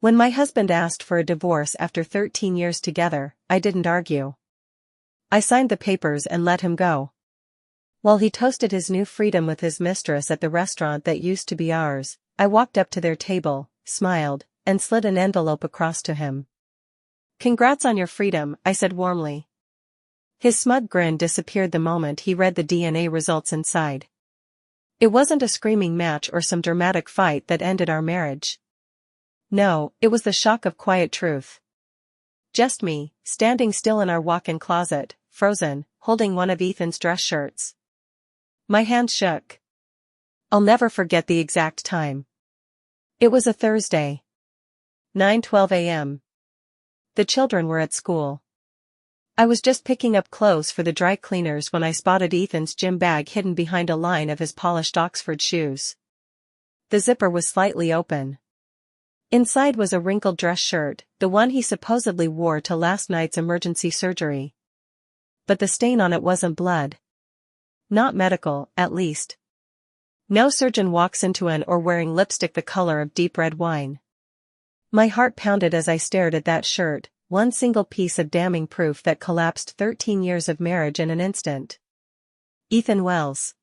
When my husband asked for a divorce after 13 years together, I didn't argue. I signed the papers and let him go. While he toasted his new freedom with his mistress at the restaurant that used to be ours, I walked up to their table, smiled, and slid an envelope across to him. "Congrats on your freedom," I said warmly. His smug grin disappeared the moment he read the DNA results inside. It wasn't a screaming match or some dramatic fight that ended our marriage. No, it was the shock of quiet truth. Just me, standing still in our walk-in closet, frozen, holding one of Ethan's dress shirts. My hand shook. I'll never forget the exact time. It was a Thursday. 9:12 a.m. The children were at school. I was just picking up clothes for the dry cleaners when I spotted Ethan's gym bag hidden behind a line of his polished Oxford shoes. The zipper was slightly open. Inside was a wrinkled dress shirt, the one he supposedly wore to last night's emergency surgery. But the stain on it wasn't blood. Not medical, at least. No surgeon walks into an or wearing lipstick the color of deep red wine. My heart pounded as I stared at that shirt, one single piece of damning proof that collapsed 13 years of marriage in an instant. Ethan Wells.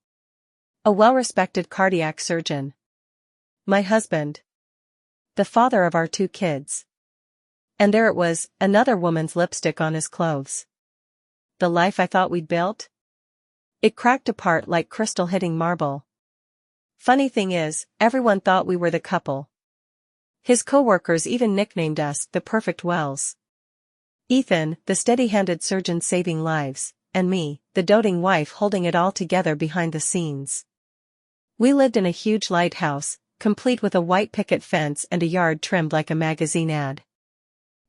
A well-respected cardiac surgeon. My husband. The father of our 2 kids. And there it was, another woman's lipstick on his clothes. The life I thought we'd built? It cracked apart like crystal hitting marble. Funny thing is, everyone thought we were the couple. His co-workers even nicknamed us the perfect Wells. Ethan, the steady-handed surgeon saving lives, and me, the doting wife holding it all together behind the scenes. We lived in a huge lighthouse, complete with a white picket fence and a yard trimmed like a magazine ad.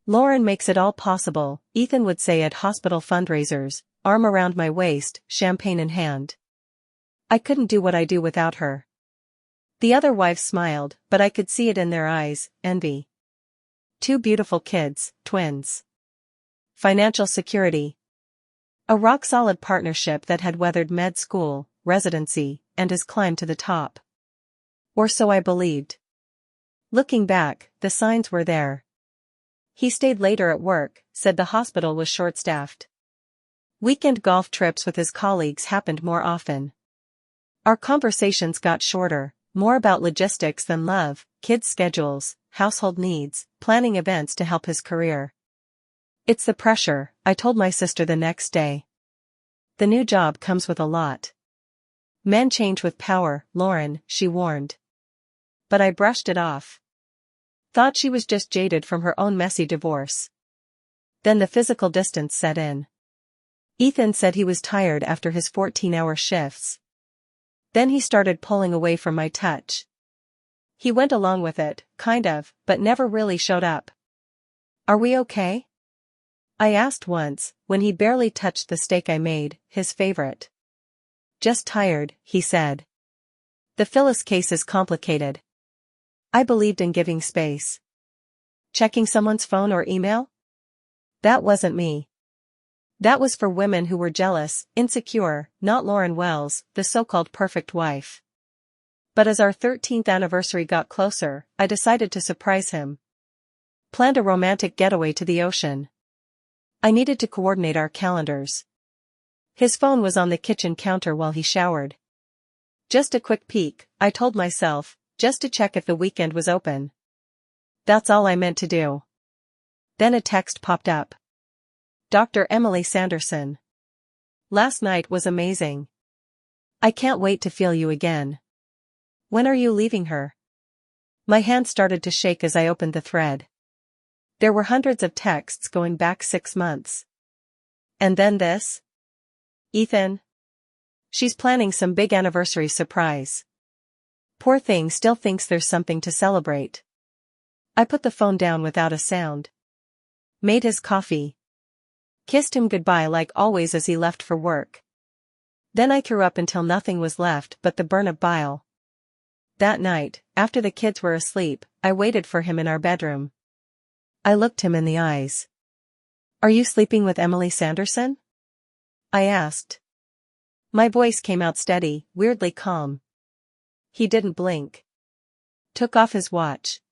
"Lauren makes it all possible," Ethan would say at hospital fundraisers, arm around my waist, champagne in hand. I couldn't do what I do without her. The other wives smiled, but I could see it in their eyes, envy. 2 beautiful kids, twins. Financial security. A rock-solid partnership that had weathered med school, residency, and his climb to the top. Or so I believed. Looking back, the signs were there. He stayed later at work, said the hospital was short-staffed. Weekend golf trips with his colleagues happened more often. Our conversations got shorter, more about logistics than love, kids' schedules, household needs, planning events to help his career. "It's the pressure," I told my sister the next day. "The new job comes with a lot. Men change with power, Lauren," she warned. But I brushed it off. Thought she was just jaded from her own messy divorce. Then the physical distance set in. Ethan said he was tired after his 14-hour shifts. Then he started pulling away from my touch. He went along with it, kind of, but never really showed up. "Are we okay?" I asked once, when he barely touched the steak I made, his favorite. "Just tired," he said. "The Phyllis case is complicated." I believed in giving space. Checking someone's phone or email? That wasn't me. That was for women who were jealous, insecure, not Lauren Wells, the so-called perfect wife. But as our 13th anniversary got closer, I decided to surprise him. Planned a romantic getaway to the ocean. I needed to coordinate our calendars. His phone was on the kitchen counter while he showered. Just a quick peek, I told myself, just to check if the weekend was open. That's all I meant to do. Then a text popped up. "Dr. Emily Sanderson. Last night was amazing. I can't wait to feel you again. When are you leaving her?" My hand started to shake as I opened the thread. There were hundreds of texts going back 6 months. And then this? "Ethan. She's planning some big anniversary surprise. Poor thing still thinks there's something to celebrate." I put the phone down without a sound. Made his coffee. Kissed him goodbye like always as he left for work. Then I threw up until nothing was left but the burn of bile. That night, after the kids were asleep, I waited for him in our bedroom. I looked him in the eyes. "Are you sleeping with Emily Sanderson?" I asked. My voice came out steady, weirdly calm. He didn't blink. Took off his watch.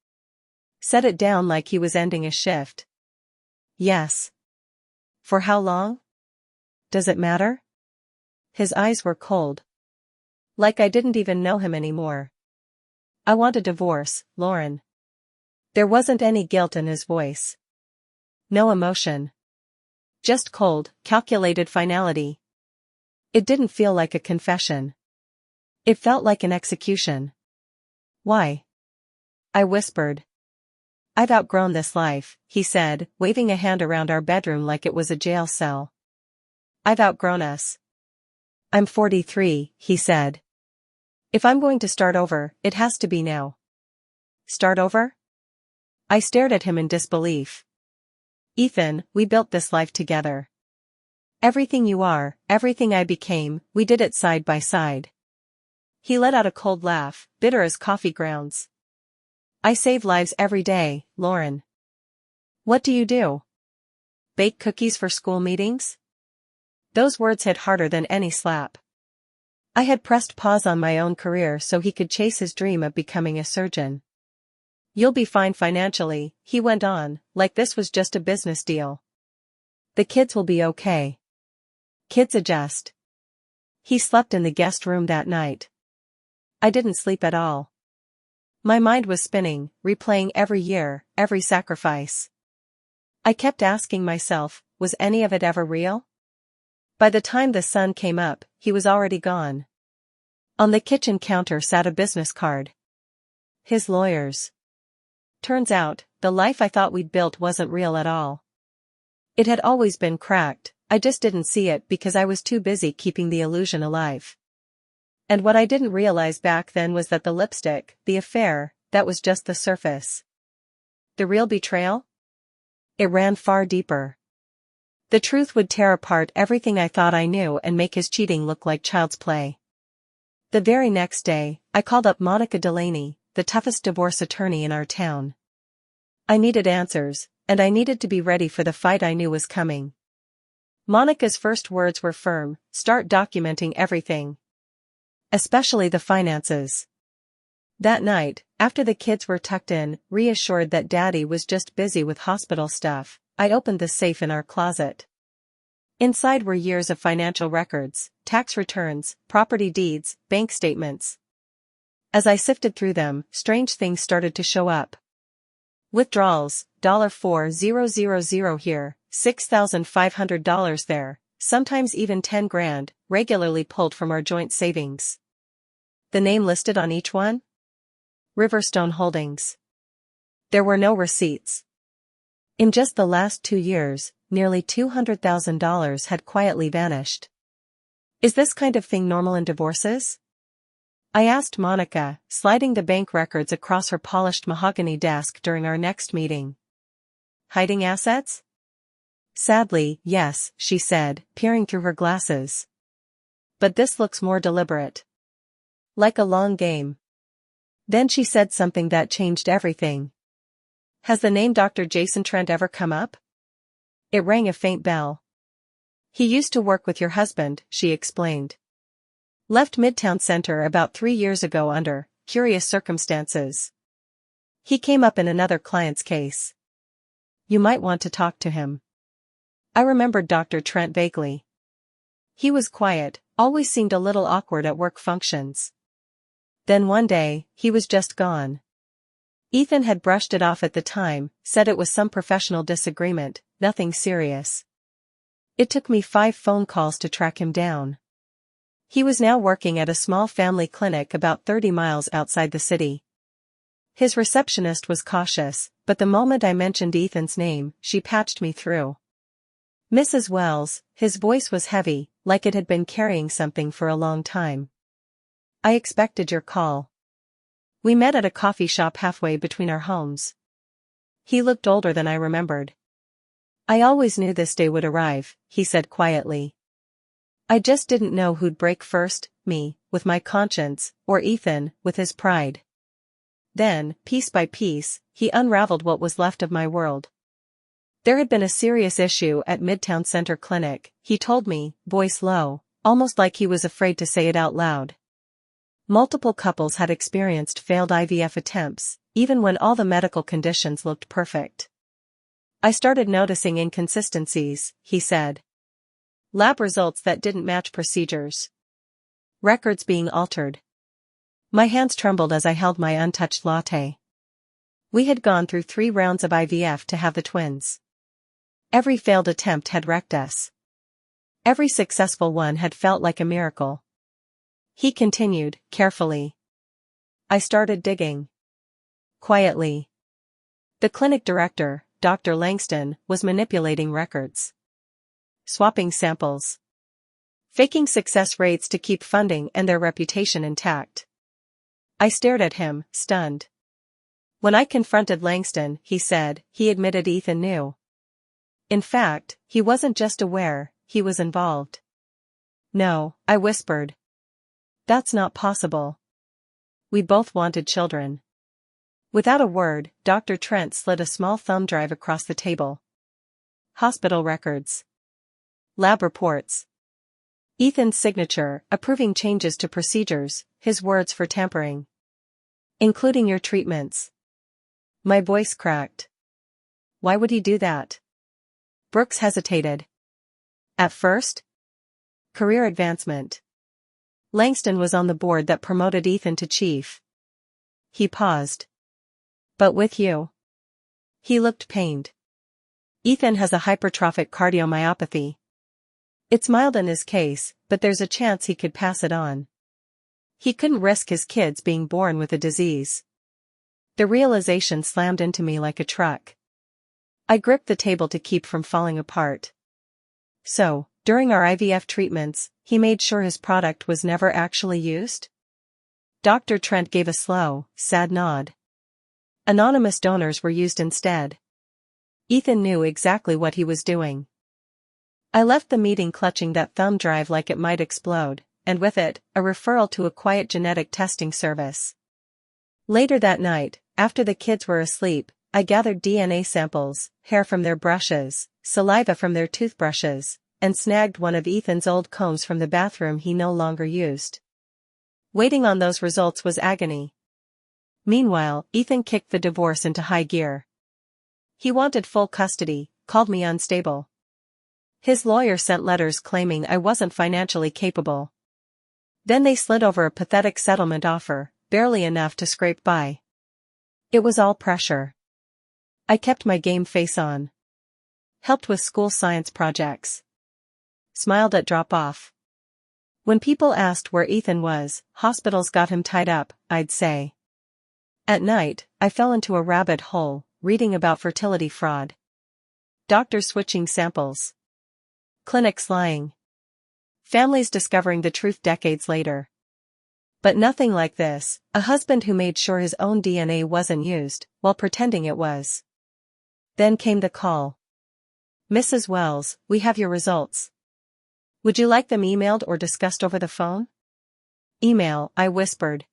Set it down like he was ending a shift. Yes. For how long? Does it matter? His eyes were cold. Like I didn't even know him anymore. I want a divorce, Lauren. There wasn't any guilt in his voice. No emotion. Just cold, calculated finality. It didn't feel like a confession. It felt like an execution. Why? I whispered. I've outgrown this life, he said, waving a hand around our bedroom like it was a jail cell. I've outgrown us. I'm 43, he said. If I'm going to start over, it has to be now. Start over? I stared at him in disbelief. Ethan, we built this life together. Everything you are, everything I became, we did it side by side. He let out a cold laugh, bitter as coffee grounds. I save lives every day, Lauren. What do you do? Bake cookies for school meetings? Those words hit harder than any slap. I had pressed pause on my own career so he could chase his dream of becoming a surgeon. You'll be fine financially, he went on, like this was just a business deal. The kids will be okay. Kids adjust. He slept in the guest room that night. I didn't sleep at all. My mind was spinning, replaying every year, every sacrifice. I kept asking myself, was any of it ever real? By the time the sun came up, he was already gone. On the kitchen counter sat a business card. His lawyers. Turns out, the life I thought we'd built wasn't real at all. It had always been cracked, I just didn't see it because I was too busy keeping the illusion alive. And what I didn't realize back then was that the lipstick, the affair, that was just the surface. The real betrayal? It ran far deeper. The truth would tear apart everything I thought I knew and make his cheating look like child's play. The very next day, I called up Monica Delaney, the toughest divorce attorney in our town. I needed answers, and I needed to be ready for the fight I knew was coming. Monica's first words were firm: start documenting everything. Especially the finances. That night, after the kids were tucked in, reassured that Daddy was just busy with hospital stuff, I opened the safe in our closet. Inside were years of financial records, tax returns, property deeds, bank statements. As I sifted through them, strange things started to show up. Withdrawals, $4,000 here, $6,500 there, sometimes even 10 grand, regularly pulled from our joint savings. The name listed on each one? Riverstone Holdings. There were no receipts. In just the last 2 years, nearly $200,000 had quietly vanished. Is this kind of thing normal in divorces? I asked Monica, sliding the bank records across her polished mahogany desk during our next meeting. Hiding assets? Sadly, yes, she said, peering through her glasses. But this looks more deliberate. Like a long game. Then she said something that changed everything. Has the name Dr. Jason Trent ever come up? It rang a faint bell. He used to work with your husband, she explained. Left Midtown Center about 3 years ago under curious circumstances. He came up in another client's case. You might want to talk to him. I remembered Dr. Trent vaguely. He was quiet, always seemed a little awkward at work functions. Then one day, he was just gone. Ethan had brushed it off at the time, said it was some professional disagreement, nothing serious. It took me 5 phone calls to track him down. He was now working at a small family clinic about 30 miles outside the city. His receptionist was cautious, but the moment I mentioned Ethan's name, she patched me through. Mrs. Wells, his voice was heavy, like it had been carrying something for a long time. I expected your call. We met at a coffee shop halfway between our homes. He looked older than I remembered. I always knew this day would arrive, he said quietly. I just didn't know who'd break first, me, with my conscience, or Ethan, with his pride. Then, piece by piece, he unraveled what was left of my world. There had been a serious issue at Midtown Center Clinic, he told me, voice low, almost like he was afraid to say it out loud. Multiple couples had experienced failed IVF attempts, even when all the medical conditions looked perfect. I started noticing inconsistencies, he said. Lab results that didn't match procedures. Records being altered. My hands trembled as I held my untouched latte. We had gone through 3 rounds of IVF to have the twins. Every failed attempt had wrecked us. Every successful one had felt like a miracle. He continued, carefully. I started digging. Quietly. The clinic director, Dr. Langston, was manipulating records. Swapping samples. Faking success rates to keep funding and their reputation intact. I stared at him, stunned. When I confronted Langston, he said, he admitted Ethan knew. In fact, he wasn't just aware, he was involved. No, I whispered. That's not possible. We both wanted children. Without a word, Dr. Trent slid a small thumb drive across the table. Hospital records. Lab reports. Ethan's signature, approving changes to procedures, his words for tampering. Including your treatments. My voice cracked. Why would he do that? Brooks hesitated. At first? Career advancement. Langston was on the board that promoted Ethan to chief. He paused. But with you? He looked pained. Ethan has a hypertrophic cardiomyopathy. It's mild in his case, but there's a chance he could pass it on. He couldn't risk his kids being born with a disease. The realization slammed into me like a truck. I gripped the table to keep from falling apart. So, during our IVF treatments, he made sure his product was never actually used? Dr. Trent gave a slow, sad nod. Anonymous donors were used instead. Ethan knew exactly what he was doing. I left the meeting clutching that thumb drive like it might explode, and with it, a referral to a quiet genetic testing service. Later that night, after the kids were asleep, I gathered DNA samples, hair from their brushes, saliva from their toothbrushes, and snagged one of Ethan's old combs from the bathroom he no longer used. Waiting on those results was agony. Meanwhile, Ethan kicked the divorce into high gear. He wanted full custody, called me unstable. His lawyer sent letters claiming I wasn't financially capable. Then they slid over a pathetic settlement offer, barely enough to scrape by. It was all pressure. I kept my game face on. Helped with school science projects. Smiled at drop-off. When people asked where Ethan was, hospitals got him tied up, I'd say. At night, I fell into a rabbit hole, reading about fertility fraud. Doctors switching samples. Clinics lying. Families discovering the truth decades later. But nothing like this, a husband who made sure his own DNA wasn't used, while pretending it was. Then came the call. Mrs. Wells, we have your results. Would you like them emailed or discussed over the phone? Email, I whispered.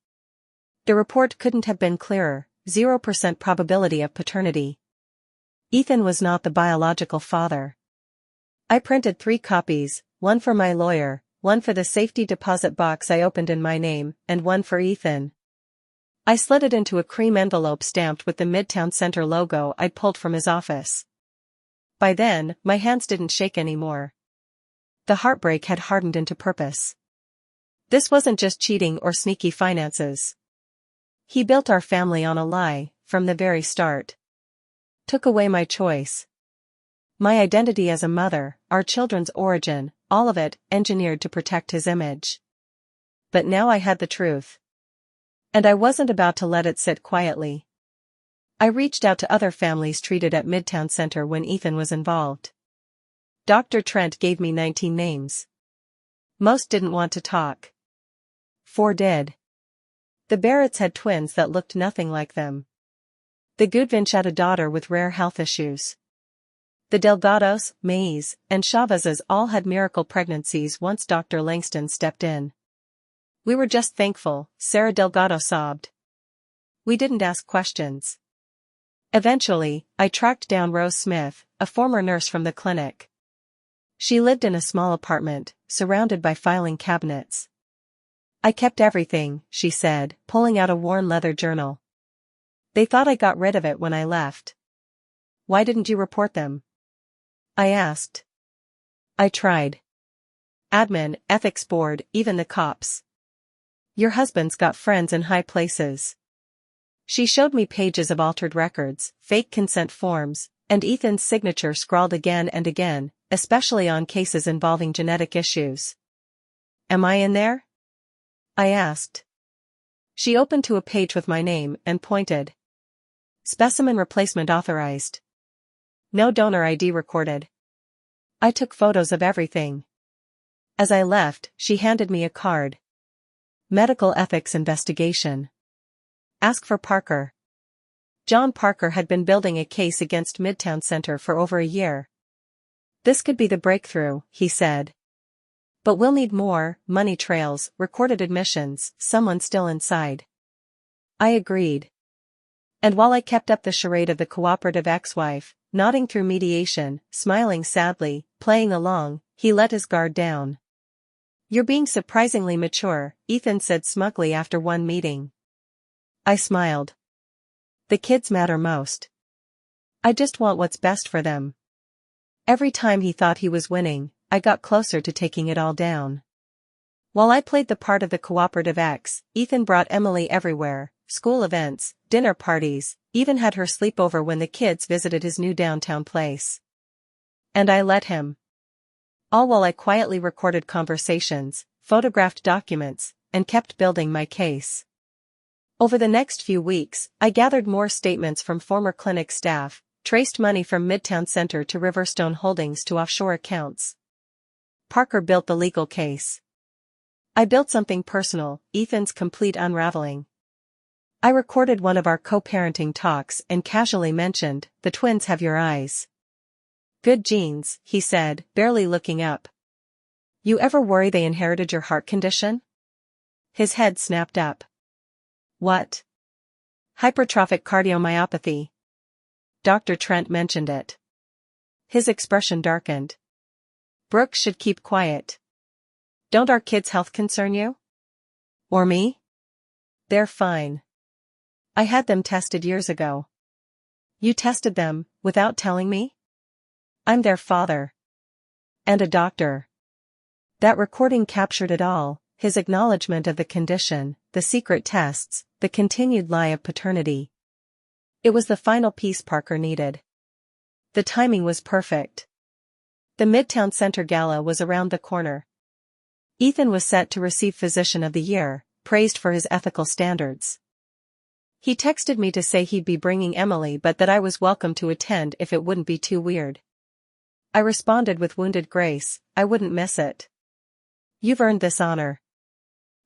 The report couldn't have been clearer, 0% probability of paternity. Ethan was not the biological father. I printed 3 copies, one for my lawyer, one for the safety deposit box I opened in my name, and one for Ethan. I slid it into a cream envelope stamped with the Midtown Center logo I'd pulled from his office. By then, my hands didn't shake anymore. The heartbreak had hardened into purpose. This wasn't just cheating or sneaky finances. He built our family on a lie, from the very start. Took away my choice. My identity as a mother, our children's origin, all of it, engineered to protect his image. But now I had the truth. And I wasn't about to let it sit quietly. I reached out to other families treated at Midtown Center when Ethan was involved. Dr. Trent gave me 19 names. Most didn't want to talk. 4 did. The Barretts had twins that looked nothing like them. The Goodvinch had a daughter with rare health issues. The Delgados, Mays, and Chavezes all had miracle pregnancies once Dr. Langston stepped in. We were just thankful, Sarah Delgado sobbed. We didn't ask questions. Eventually, I tracked down Rose Smith, a former nurse from the clinic. She lived in a small apartment, surrounded by filing cabinets. I kept everything, she said, pulling out a worn leather journal. They thought I got rid of it when I left. Why didn't you report them? I asked. I tried. Admin, ethics board, even the cops. Your husband's got friends in high places. She showed me pages of altered records, fake consent forms, and Ethan's signature scrawled again and again, especially on cases involving genetic issues. Am I in there? I asked. She opened to a page with my name and pointed. Specimen replacement authorized. No donor ID recorded. I took photos of everything. As I left, she handed me a card. Medical ethics investigation. Ask for Parker. John Parker had been building a case against Midtown Center for over a year. This could be the breakthrough, he said. But we'll need more money trails, recorded admissions, someone still inside. I agreed. And while I kept up the charade of the cooperative ex-wife, nodding through mediation, smiling sadly, playing along, he let his guard down. You're being surprisingly mature, Ethan said smugly after one meeting. I smiled. The kids matter most. I just want what's best for them. Every time he thought he was winning, I got closer to taking it all down. While I played the part of the cooperative ex, Ethan brought Emily everywhere, school events, dinner parties, even had her sleep over when the kids visited his new downtown place. And I let him. All while I quietly recorded conversations, photographed documents, and kept building my case. Over the next few weeks, I gathered more statements from former clinic staff, traced money from Midtown Center to Riverstone Holdings to offshore accounts. Parker built the legal case. I built something personal, Ethan's complete unraveling. I recorded one of our co-parenting talks and casually mentioned, the twins have your eyes. Good genes, he said, barely looking up. You ever worry they inherited your heart condition? His head snapped up. What? Hypertrophic cardiomyopathy. Dr. Trent mentioned it. His expression darkened. Brooke should keep quiet. Don't our kids' health concern you? Or me? They're fine. I had them tested years ago. You tested them, without telling me? I'm their father. And a doctor. That recording captured it all, his acknowledgement of the condition, the secret tests, the continued lie of paternity. It was the final piece Parker needed. The timing was perfect. The Midtown Center Gala was around the corner. Ethan was set to receive Physician of the Year, praised for his ethical standards. He texted me to say he'd be bringing Emily but that I was welcome to attend if it wouldn't be too weird. I responded with wounded grace, I wouldn't miss it. You've earned this honor.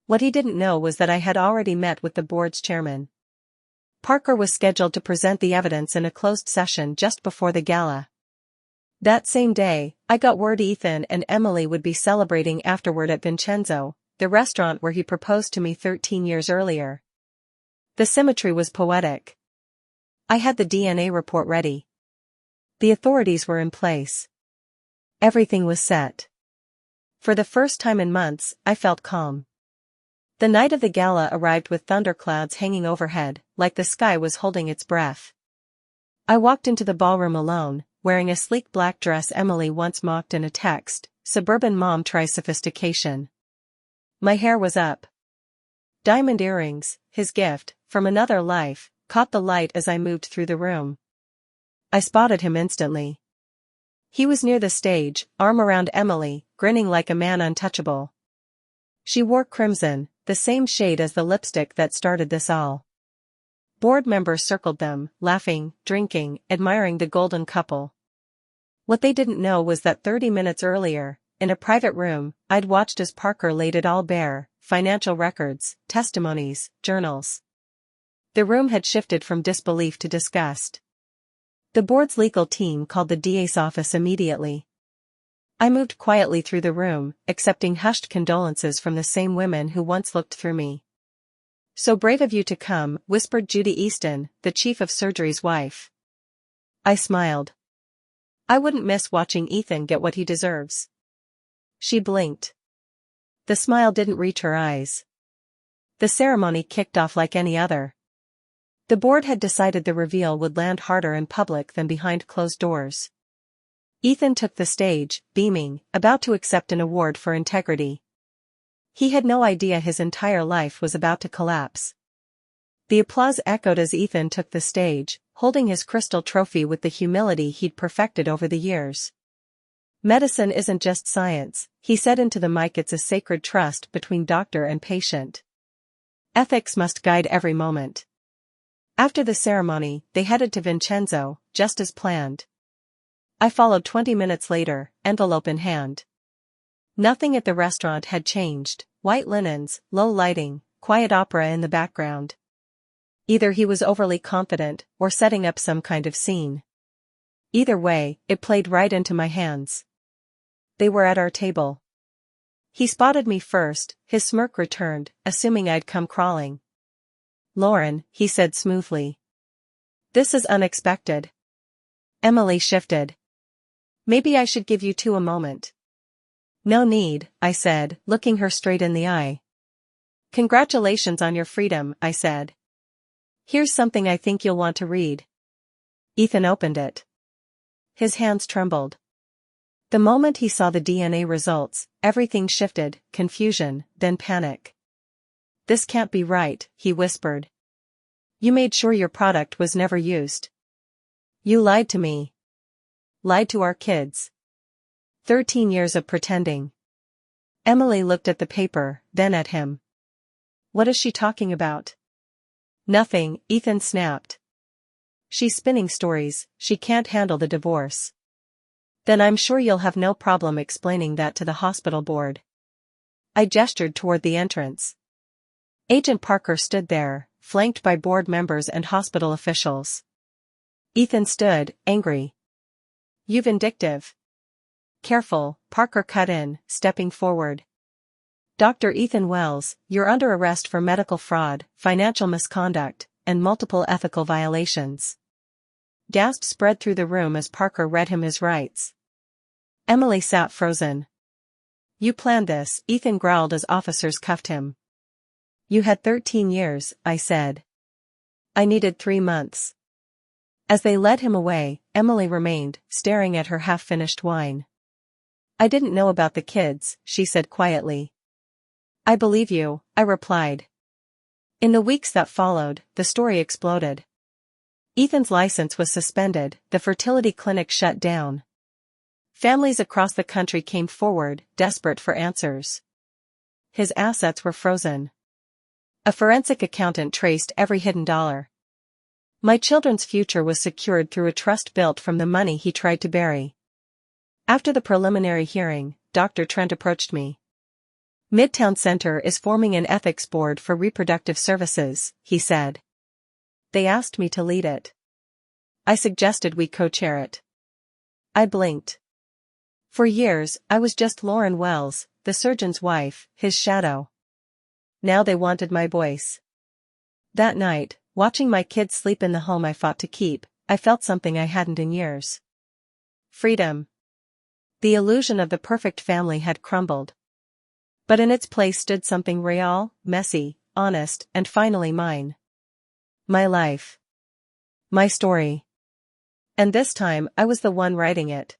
What he didn't know was that I had already met with the board's chairman. Parker was scheduled to present the evidence in a closed session just before the gala. That same day, I got word Ethan and Emily would be celebrating afterward at Vincenzo, the restaurant where he proposed to me 13 years earlier. The symmetry was poetic. I had the DNA report ready. The authorities were in place. Everything was set. For the first time in months, I felt calm. The night of the gala arrived with thunderclouds hanging overhead, like the sky was holding its breath. I walked into the ballroom alone, wearing a sleek black dress Emily once mocked in a text, suburban mom tries sophistication. My hair was up. Diamond earrings, his gift, from another life, caught the light as I moved through the room. I spotted him instantly. He was near the stage, arm around Emily, grinning like a man untouchable. She wore crimson, the same shade as the lipstick that started this all. Board members circled them, laughing, drinking, admiring the golden couple. What they didn't know was that 30 minutes earlier, in a private room, I'd watched as Parker laid it all bare, financial records, testimonies, journals. The room had shifted from disbelief to disgust. The board's legal team called the DA's office immediately. I moved quietly through the room, accepting hushed condolences from the same women who once looked through me. So brave of you to come, whispered Judy Easton, the chief of surgery's wife. I smiled. I wouldn't miss watching Ethan get what he deserves. She blinked. The smile didn't reach her eyes. The ceremony kicked off like any other. The board had decided the reveal would land harder in public than behind closed doors. Ethan took the stage, beaming, about to accept an award for integrity. He had no idea his entire life was about to collapse. The applause echoed as Ethan took the stage, holding his crystal trophy with the humility he'd perfected over the years. "Medicine isn't just science," he said into the mic. "It's a sacred trust between doctor and patient. Ethics must guide every moment." After the ceremony, they headed to Vincenzo, just as planned. I followed 20 minutes later, envelope in hand. Nothing at the restaurant had changed: white linens, low lighting, quiet opera in the background. Either he was overly confident, or setting up some kind of scene. Either way, it played right into my hands. They were at our table. He spotted me first, his smirk returned, assuming I'd come crawling. "Lauren," he said smoothly. "This is unexpected." Emily shifted. "Maybe I should give you two a moment." "No need," I said, looking her straight in the eye. "Congratulations on your freedom," I said. "Here's something I think you'll want to read." Ethan opened it. His hands trembled. The moment he saw the DNA results, everything shifted: confusion, then panic. "This can't be right," he whispered. "You made sure your product was never used. You lied to me. Lied to our kids. 13 years of pretending." Emily looked at the paper, then at him. "What is she talking about?" "Nothing," Ethan snapped. "She's spinning stories. She can't handle the divorce." "Then I'm sure you'll have no problem explaining that to the hospital board." I gestured toward the entrance. Agent Parker stood there, flanked by board members and hospital officials. Ethan stood, angry. "You vindictive." "Careful," Parker cut in, stepping forward. "Dr. Ethan Wells, you're under arrest for medical fraud, financial misconduct, and multiple ethical violations." Gasps spread through the room as Parker read him his rights. Emily sat frozen. "You planned this," Ethan growled as officers cuffed him. "You had 13 years, I said. I needed 3 months. As they led him away, Emily remained, staring at her half-finished wine. "I didn't know about the kids," she said quietly. "I believe you," I replied. In the weeks that followed, the story exploded. Ethan's license was suspended, the fertility clinic shut down. Families across the country came forward, desperate for answers. His assets were frozen. A forensic accountant traced every hidden dollar. My children's future was secured through a trust built from the money he tried to bury. After the preliminary hearing, Dr. Trent approached me. "Midtown Center is forming an ethics board for reproductive services," he said. "They asked me to lead it. I suggested we co-chair it." I blinked. For years, I was just Lauren Wells, the surgeon's wife, his shadow. Now they wanted my voice. That night, watching my kids sleep in the home I fought to keep, I felt something I hadn't in years. Freedom. The illusion of the perfect family had crumbled. But in its place stood something real, messy, honest, and finally mine. My life. My story. And this time I was the one writing it.